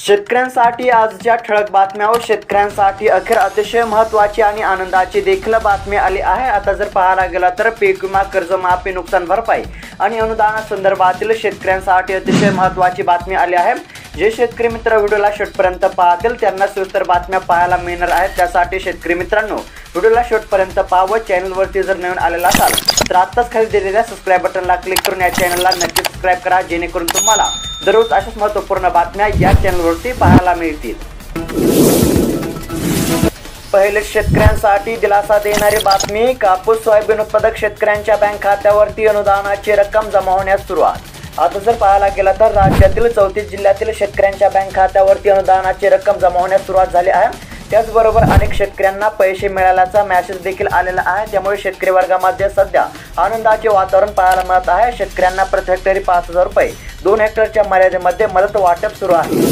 शेतकऱ्यांसाठी आजच्या ठळक बातम्या व शेतकऱ्यांसाठी अखेर अतिशय महत्त्वाची आणि आनंदाची देखील बातमी आली आहे। आता जर पाहायला गेला तर पीक विमा, कर्जमाफी, नुकसान भरपाई आणि अनुदानासंदर्भातील शेतकऱ्यांसाठी अतिशय महत्त्वाची बातमी आली आहे। जे शेतकरी मित्र व्हिडिओला शेवटपर्यंत पाहतील त्यांना सविस्तर बातम्या पाहायला मिळणार आहेत। त्यासाठी शेतकरी मित्रांनो व्हिडिओला शेवटपर्यंत पाहावं। चॅनलवरती जर नवीन आलेला असाल तर आत्ताच खाली दिलेल्या सबस्क्राइब बटनला क्लिक करून या चॅनलला नक्की सबस्क्राइब करा, जेणेकरून तुम्हाला दररोज अशाच महत्त्वपूर्ण बातम्या या चॅनलवरती पाहायला मिळतील। पहिले शेतकऱ्यांसाठी दिलासा देणारी बातमी, कापूस सोयाबीन उत्पादक शेतकऱ्यांच्या बँक खात्यावरती अनुदानाची रक्कम जमा होण्यास सुरुवात। आता जर पाहायला गेला तर राज्यातील 34 जिल्ह्यातील शेतकऱ्यांच्या बँक खात्यावरती अनुदानाची रक्कम जमा होण्यास सुरुवात झाली आहे। त्याचबरोबर अनेक शेतकऱ्यांना पैसे मिळाल्याचा मेसेज देखील आलेला आहे। त्यामुळे शेतकरी वर्गामध्ये सध्या आनंदाचे वातावरण पाहायला मिळत आहे। शेतकऱ्यांना प्रति हेक्टरी 5000 रुपये 2 हेक्टरच्या मर्यादेमध्ये मदत वाटप सुरू आहे।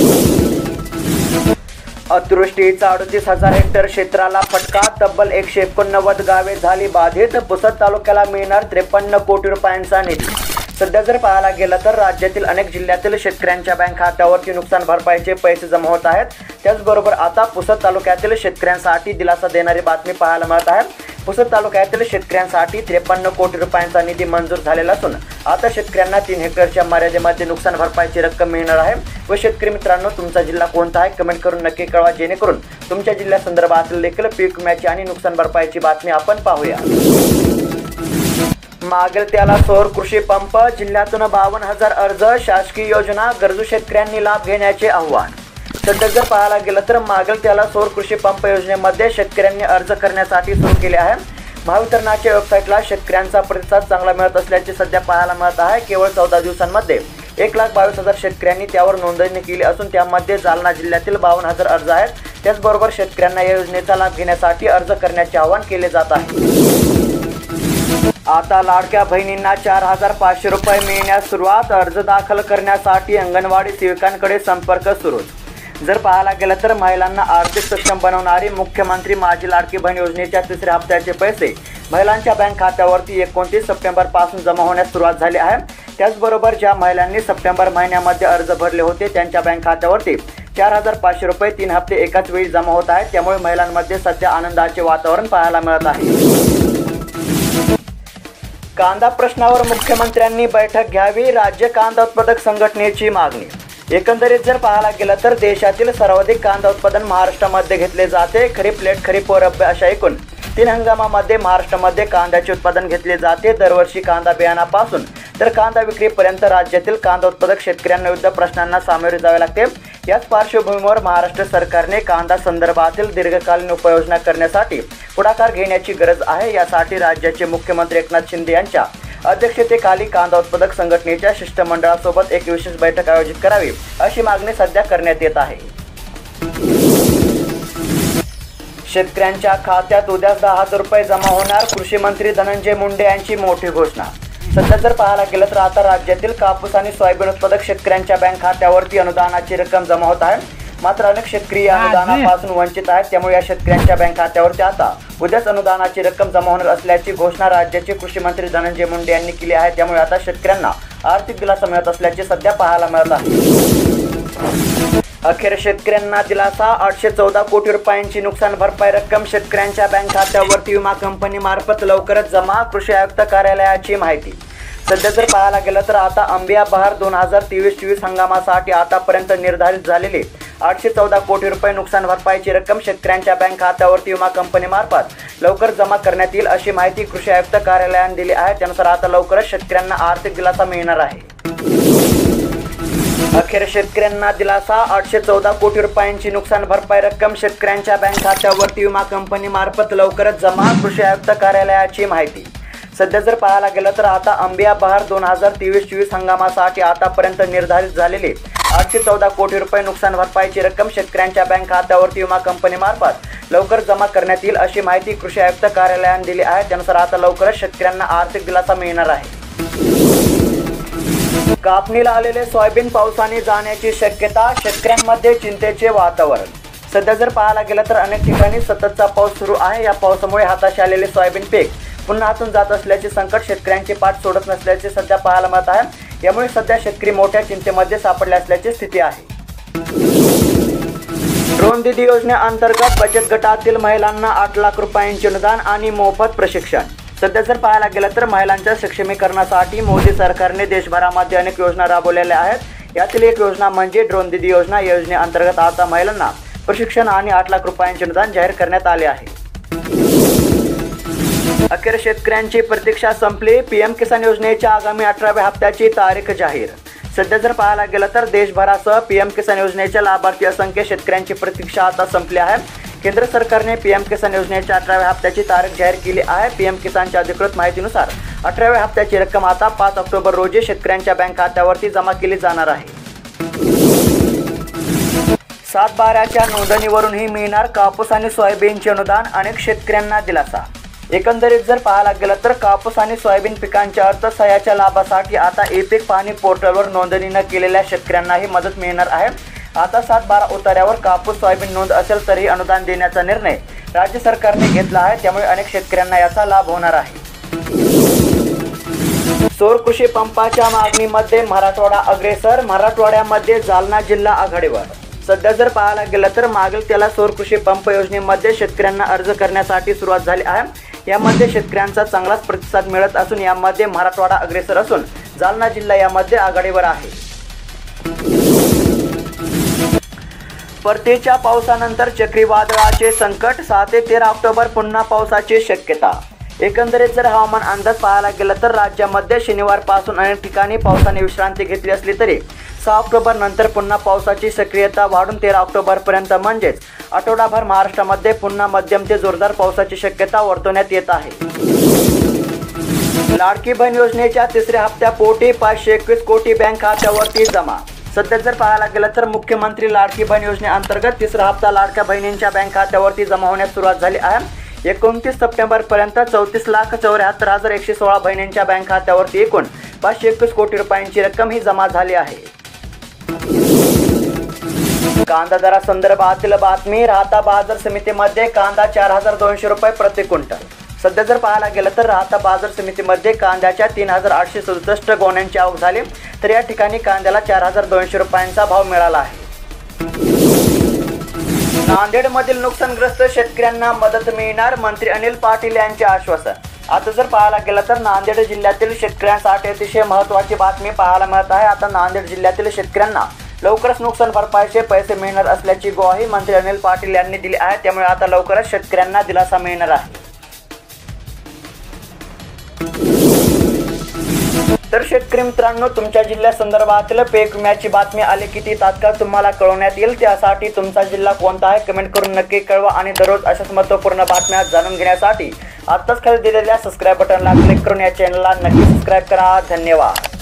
अतिवृष्टीचा 38,000 हेक्टर क्षेत्राला फटका, तब्बल 189 गावे झाली बाधित। पुसद तालुक्याला मिळणार 53 कोटी रुपयांचा निधी। सध्या जर पाहायला गेलं तर राज्यातील अनेक जिल्ह्यातील शेतकऱ्यांच्या बँक खात्यावरती नुकसान भरपाईचे पैसे जमा होत आहेत। त्याचबरोबर आता पुसद तालुक्यातील शेतकऱ्यांसाठी दिलासा देणारी बातमी पाहायला मिळत आहे। पुसद तालुक्यातील शेतकऱ्यांसाठी 53 कोटी रुपयांचा निधी मंजूर झालेला असून आता शेतकऱ्यांना 3 हेक्टरच्या मर्यादेमध्ये नुकसान भरपाईची रक्कम मिळणार आहे। व शेतकरी मित्रांनो तुमचा जिल्हा कोणता आहे कमेंट करून नक्की कळवा, जेणेकरून तुमच्या जिल्ह्यासंदर्भातील देखील पीक विम्याची आणि नुकसान भरपाईची बातमी आपण पाहूया। मागेल त्याला सौर कृषी पंप, जिल्ह्यातून 52,000 अर्ज, शासकीय योजना गरजू शेतकऱ्यांनी लाभ घेण्याचे आव्हान। सध्या जर पाहायला गेलं तर मागेल त्याला सौर कृषी पंप योजनेमध्ये शेतकऱ्यांनी अर्ज करण्यासाठी सुरू केले आहे। महावितरणाच्या वेबसाईटला शेतकऱ्यांचा प्रतिसाद चांगला मिळत असल्याचे सध्या पाहायला मिळत आहे। केवळ 14 दिवसांमध्ये 1,22,000 शेतकऱ्यांनी त्यावर नोंदणी केली असून त्यामध्ये जालना जिल्ह्यातील 52,000 अर्ज आहेत। त्याचबरोबर शेतकऱ्यांना या योजनेचा लाभ घेण्यासाठी अर्ज करण्याचे आवाहन केले जात आहे। आता लाडक्या बहिणींना 4,500 रुपये मिळण्यास सुरुवात, अर्ज दाखल करण्यासाठी अंगणवाडी सेविकांकडे संपर्क सुरू। जर पाहायला गेलं तर महिलांना आर्थिक सक्षम बनवणारी मुख्यमंत्री माझी लाडकी बहीण योजनेच्या 3ऱ्या हप्त्याचे पैसे महिलांच्या बँक खात्यावरती 29 सप्टेंबर पासून जमा होण्यास सुरुवात झाली आहे। त्याचबरोबर ज्या महिलांनी सप्टेंबर महिन्यामध्ये अर्ज भरले होते त्यांच्या बँक खात्यावरती 4,500 रुपये 3 हप्ते एकाच वेळी जमा होत आहेत। त्यामुळे महिलांमध्ये सध्या आनंदाचे वातावरण पाहायला मिळत आहे। कांदा प्रश्नावर मुख्यमंत्र्यांनी बैठक घ्यावी, राज्य कांदा उत्पादक संघटनेची मागणी। एकंदरीत जर पाहायला गेलं तर देशातील सर्वाधिक कांदा उत्पादन महाराष्ट्रामध्ये घेतले जाते। खरीप, लेट खरीप व रब्बी अशा एकूण 3 हंगामामध्ये महाराष्ट्रामध्ये कांद्याचे उत्पादन घेतले जाते। दरवर्षी कांदा बियाणापासून तर कांदा विक्रीपर्यंत राज्यातील कांदा उत्पादक शेतकऱ्यांना विविध प्रश्नांना सामोरे जावे लागते। याच पार्श्वभूमीवर महाराष्ट्र सरकारने कांदा संदर्भातील दीर्घकालीन उपाययोजना करण्यासाठी पुढाकार घेण्याची गरज आहे। यासाठी राज्याचे मुख्यमंत्री एकनाथ शिंदे यांच्या अध्यक्षतेखाली कांदा उत्पादक संघटनेच्या शिष्टमंडळासोबत एक विशेष बैठक आयोजित करावी अशी मागणी सध्या करण्यात येत आहे। शेतकऱ्यांच्या खात्यात उद्या 10,000 रुपये जमा होणार, कृषी मंत्री धनंजय मुंडे यांची मोठी घोषणा। सध्या जर पाहायला गेलं तर आता राज्यातील कापूस आणि सोयाबीन उत्पादक शेतकऱ्यांच्या बँक खात्यावरती अनुदानाची रक्कम जमा होत आहे। मात्र अनेक शेतकरी या अनुदानापासून वंचित आहेत। त्यामुळे या शेतकऱ्यांच्या बँक खात्यावरती आता उद्याच अनुदानाची रक्कम जमा होणार असल्याची घोषणा राज्याचे कृषी मंत्री धनंजय मुंडे यांनी केली आहे। त्यामुळे आता शेतकऱ्यांना आर्थिक दिलासा मिळत असल्याचे सध्या पाहायला मिळत आहे। अखेर शेतकऱ्यांना दिलासा, 814 कोटी रुपयांची नुकसान भरपाई रक्कम शेतकऱ्यांच्या बँक खात्यावरती विमा कंपनी मार्फत लवकरच जमा, कृषी आयुक्त कार्यालयाची माहिती। सध्या जर पाहायला गेलं तर आता अंबिया बहार 2023-24 हंगामासाठी आतापर्यंत निर्धारित झालेले 814 कोटी रुपये नुकसान भरपाईची रक्कम शेतकऱ्यांच्या बँक खात्यावरती विमा कंपनी मार्फत लवकर जमा करण्यात येईल अशी माहिती कृषी आयुक्त कार्यालयाने दिली आहे। त्यानुसार आता लवकरच शेतकऱ्यांना आर्थिक दिलासा मिळणार आहे। अखेर शेतकऱ्यांना दिलासा, 814 कोटी रुपयांची नुकसान भरपाई रक्कम शेतकऱ्यांच्या बँक खात्यावरती विमा कंपनी मार्फत लवकरच जमा, कृषी आयुक्त कार्यालयाची माहिती। सध्या जर पाहायला गेलं तर आता अंबिया बहार 2023-24 हंगामासाठी आतापर्यंत निर्धारित झालेले 814 कोटी रुपये नुकसान भरपाईची रक्कम शेतकऱ्यांच्या बँक खात्यावरती विमा कंपनी मार्फत लवकर जमा करण्यात येईल अशी माहिती कृषी आयुक्त कार्यालयाने दिली आहे। त्यानुसार आता लवकरच शेतकऱ्यांना आर्थिक दिलासा मिळणार आहे। कापणीला आलेले सोयाबीन पावसाने जाण्याची शक्यता, शेतकऱ्यांमध्ये चिंतेचे वातावरण। सध्या जर पाहायला गेलं तर अनेक ठिकाणी सततचा पाऊस सुरू आहे। या पावसामुळे हाताशी आलेले सोयाबीन पीक पुन्हा हातून जात असल्याचे संकट शेतकऱ्यांची पाठ सोडत नसल्याचे सध्या पाहायला मिळत आहे। यामुळे सध्या शेतकरी मोठ्या चिंतेमध्ये सापडले असल्याची स्थिती आहे। ड्रोन दीदी योजनेअंतर्गत बचत गटातील महिलांना 8 लाख रुपयांचे अनुदान आणि मोफत प्रशिक्षण। सध्या जर पाहायला गेलं तर महिलांच्या सक्षमीकरणासाठी मोदी सरकारने देशभरामध्ये अनेक योजना राबवलेल्या आहेत। यातील एक योजना म्हणजे ड्रोन दीदी योजना। या योजनेअंतर्गत आता महिलांना प्रशिक्षण आणि 8 लाख रुपयांचे अनुदान जाहीर करण्यात आले आहे। अखेर शेतकऱ्यांची प्रतीक्षा संपली। पीएम किसान योजनेच्या आगामी 18व्या हप्त्याची तारीख जाहीर। सध्या जर पाहायला गेलं तर देशभरासह पीएम किसान योजनेच्या लाभार्थी असंख्य शेतकऱ्यांची प्रतीक्षा आता संपली आहे। केंद्र सरकारने पीएम किसान योजनेच्या 18व्या हप्त्याची तारीख जाहीर केली आहे। पीएम किसानच्या अधिकृत माहितीनुसार 18व्या हप्त्याची रक्कम आता 5 ऑक्टोबर रोजी शेतकऱ्यांच्या बँक खात्यावरती जमा केली जाणार आहे। 7/12च्या नोंदणीवरूनही मिळणार कापूस आणि सोयाबीनचे अनुदान, अनेक शेतकऱ्यांना दिलासा। एकंदरीत जर पाहायला गेलं तर कापूस आणि सोयाबीन पिकांच्या अर्थसहाय्याच्या लाभासाठी आता ई-पीक पाहणी पोर्टलवर नोंदणी न केलेल्या शेतकऱ्यांनाही मदत मिळणार आहे। आता 7/12 उतार्यावर कापूस सोयाबीन नोंद असेल तरी अनुदान देण्याचा निर्णय राज्य सरकारने घेतला आहे। त्यामुळे अनेक शेतकऱ्यांना याचा लाभ होणार आहे। सौर कृषी पंपाच्या मागणीमध्ये मराठवाडा अग्रेसर। मराठवाड्यामध्ये जालना जिल्हा आघाडीवर। सध्या जर पाहायला गेलं तर मागेल त्याला सौर कृषी पंप योजनेमध्ये शेतकऱ्यांना अर्ज करण्यासाठी सुरुवात झाली आहे। यामध्ये शेतकऱ्यांचा चांगलाच प्रतिसाद मिळत असून यामध्ये मराठवाडा अग्रेसर असून जालना जिल्हा यामध्ये आघाडीवर आहे। परतीच्या पावसानंतर चक्रीवादळाचे संकट। 6 ते 13 ऑक्टोबर पुन्हा पावसाची शक्यता। एकंदरीत जर हवामान अंदाज पाहायला गेला तर राज्यामध्ये शनिवारपासून अनेक ठिकाणी पावसाने विश्रांती घेतली असली तरी 6 ऑक्टोबर नंतर पुन्हा पावसाची सक्रियता वाढून 13 ऑक्टोबरपर्यंत म्हणजेच आठवडाभर महाराष्ट्रामध्ये पुन्हा मध्यम ते जोरदार पावसाची शक्यता वर्तवण्यात येत आहे। लाडकी बहीण योजनेच्या 3ऱ्या हप्त्यापोटी 521 कोटी बँक खात्यावरती जमा। सध्या जर पाहायला गेलं तर मुख्यमंत्री लाडकी बहीण योजनेअंतर्गत 3रा हप्ता लाडक्या बहिणींच्या बँक खात्यावरती जमा होण्यास सुरुवात झाली आहे। 29 सप्टेंबरपर्यंत 34,74,116 बहिणींच्या बँक खात्यावरती एकूण 521 कोटी रुपयांची रक्कम ही जमा झाली आहे। कांदा दरासंदर्भातील बातमी। राहता बाजार समितीमध्ये कांदा 4,200 रुपये प्रति क्विंटल। सध्या जर पाहायला गेलं तर राहता बाजार समितीमध्ये कांद्याच्या 3,867 गोण्यांची आवक झाली, तर या ठिकाणी कांद्याला 4,200 रुपयांचा भाव मिळाला आहे। नांदेडमधील नुकसानग्रस्त शेतकऱ्यांना मदत मिळणार, मंत्री अनिल पाटील यांचे आश्वासन। आता जर पाहायला गेलं तर नांदेड जिल्ह्यातील शेतकऱ्यांसाठी अतिशय महत्त्वाची बातमी पाहायला मिळत आहे। आता नांदेड जिल्ह्यातील शेतकऱ्यांना लवकरच नुकसान भरपाईचे पैसे मिळणार असल्याची ग्वाही मंत्री अनिल पाटील यांनी दिली आहे। त्यामुळे आता लवकरच शेतकऱ्यांना दिलासा मिळणार आहे। तर शेतकरी मित्रांनो, तुमच्या जिल्ह्यासंदर्भातील पीक विम्याची बातमी आली की ती तात्काळ तुम्हाला कळवण्यात येईल। त्यासाठी तुमचा जिल्हा कोणता आहे कमेंट करून नक्की कळवा आणि दररोज अशाच महत्त्वपूर्ण बातम्या जाणून घेण्यासाठी आत्ताच खाली दिलेल्या सबस्क्राईब बटनला क्लिक करून या चॅनलला नक्की सबस्क्राईब करा। धन्यवाद।